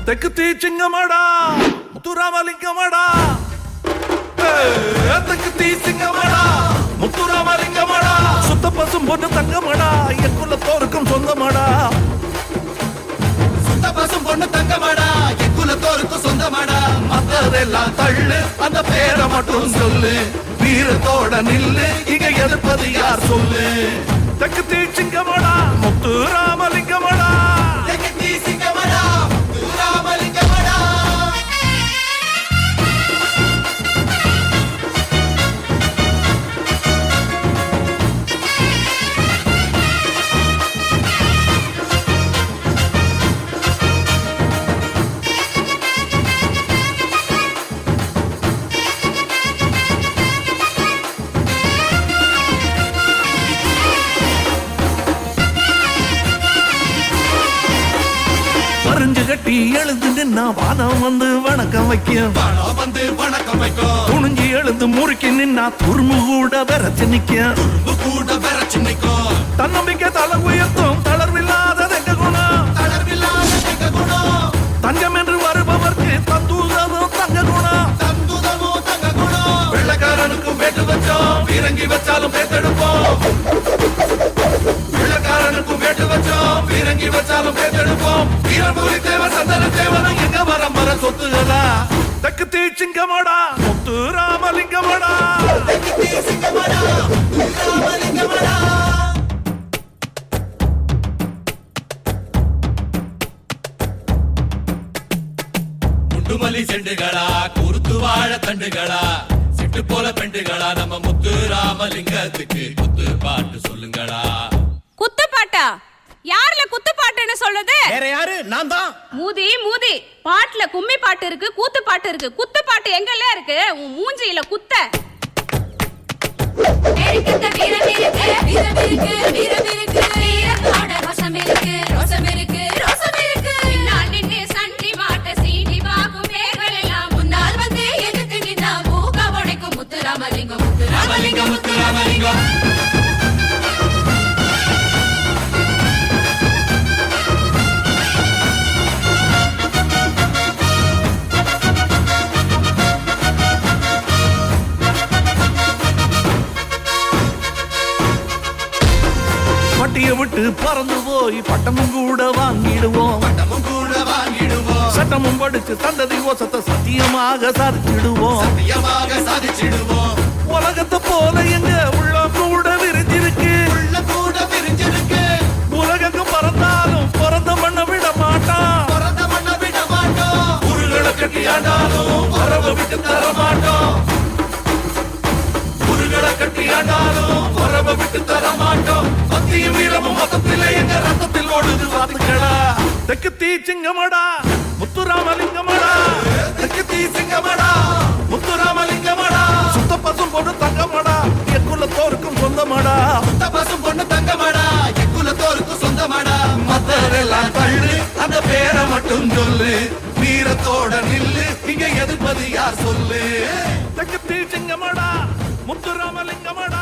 தெற்கு தீச்சிங்கமாடா முத்துராமலிங்கமாடா தெற்கு தீச்சிங்கமாடா முத்துராமலிங்கமாடா சுத்த பசும் பொண்ணு தங்கமாடா என் குலத்தோருக்கும் சொந்தமாடா சுத்த பசும் பொண்ணு தங்கமாடா என் குலத்தோருக்கும் சொந்தமாடா மத்ததெல்லாம் தள்ளு அந்த பேரை மட்டும் சொல்லு வீரத்தோட நில்லு இங்க எதிர்ப்பது யார் சொல்லு தெற்கு தீச்சிங்கமாடா முத்துராமலிங்கமாடா தெற்கு தீச்சிங்கமாடா முத்துராமலிங்கமாடா பறிஞ்சு கட்டி எழுந்து நின்னா வானம் வந்து வணக்கம் வைக்கும் வானம் வந்து வணக்கம் வைக்கும் துணிஞ்சு எழுந்து முறுக்கி நின்னா துரும்பு கூட விரைச்சு நிக்கும் கூட விரைச்சு நிக்கும் தன்னம்பிக்கை தலை உயர்த்தும் தளர்வில்லாத எங்க குணம் தளர்வில்லாத எங்க குணம் தங்கம் என்று வருபவர்க்கு தந்துதமும் தங்க குணம் தந்துதமும் தங்க குணம் வெள்ளக்காரனுக்கும் வேட்டு வச்சோம் வீரங்கி வச்சாலும் பேத்தெடுப்போம் வெள்ளக்காரனுக்கும் வேட்டு வச்சோம் வீரங்கி வச்சாலும் பேத்தெடுப்போம் வீரபூரி தேவர் சந்தன தேவனும் எங்க வரம் வர சொத்துகளா தெற்கு தீச்சிங்கமாடா முத்துராமலிங்கமாடா தெற்கு தீச்சிங்கமாடா முத்துராமலிங்கமாடா முண்டுமல்லி செண்டுகளா குருத்து வாழ தண்டுகளா சிட்டு போல பெண்டுகளா நம்ம முத்துராமலிங்கத்துக்கு குத்து பாட்டு சொல்லுங்களா குத்து பாட்டா யாருல குத்து பாட்டுன்னு சொல்லுது வேற யாரு நான் தான் மூதி மூதி பாட்டுல கும்மி பாட்டு இருக்கு கூத்து பாட்டு இருக்கு குத்து பாட்டு எங்கல்ல இருக்கு உன் மூஞ்சியில குத்த முத்துராமலிங்கம் முத்துராமலிங்கம் முத்துராமலிங்கம் பட்டிய விட்டு பறந்து போய் பட்டமும் கூட வாங்கிடுவோம் பட்டமும் கூட வாங்கிடுவோம் சட்டமும் படிச்சு சந்ததி ஓசத்தை சத்தியமாக சாதிச்சிடுவோம் சத்தியமாக சாதிச்சிடுவோம் உலகத்தை போல எங்க உள்ள கூட விரிஞ்சிருக்கு உள்ள கூட விரிஞ்சிருக்கு உலகங்கும் பறந்தாலும் பிறந்த மண்ண விட மாட்டான் பிறந்த மண்ண விட மாட்டோம் உருகளை கட்டி ஆண்டாலும் வரவ விட்டு தர மாட்டோம் உருகளை கட்டி ஆண்டாலும் வரவ விட்டு தர மாட்டோம் பக்தியும் வீரமும் மொத்தத்திலே எங்க ரத்தத்தில் ஓடுது வாத்துக்கடா தெற்கு தீச்சிங்கமாடா முத்துராமலிங்கமாடா தெற்கு தீச்சிங்கமாடா முத்துராமலிங்கமாடா சுத்த பசும் பொண்ணு தங்கமாடா என் குலத்தோருக்கும் சொந்தமாடா சுத்த பசும் பொண்ணு தங்கமாடா என் குலத்தோருக்கும் சொந்தமாடா மத்தரெல்லாம் தள்ளு அந்த பேரை மட்டும் சொல்லு வீரத்தோட நில்லு இங்க எதிர்ப்பது யார் சொல்லு தெற்கு தீச்சிங்கமாடா முத்துராமலிங்கமாடா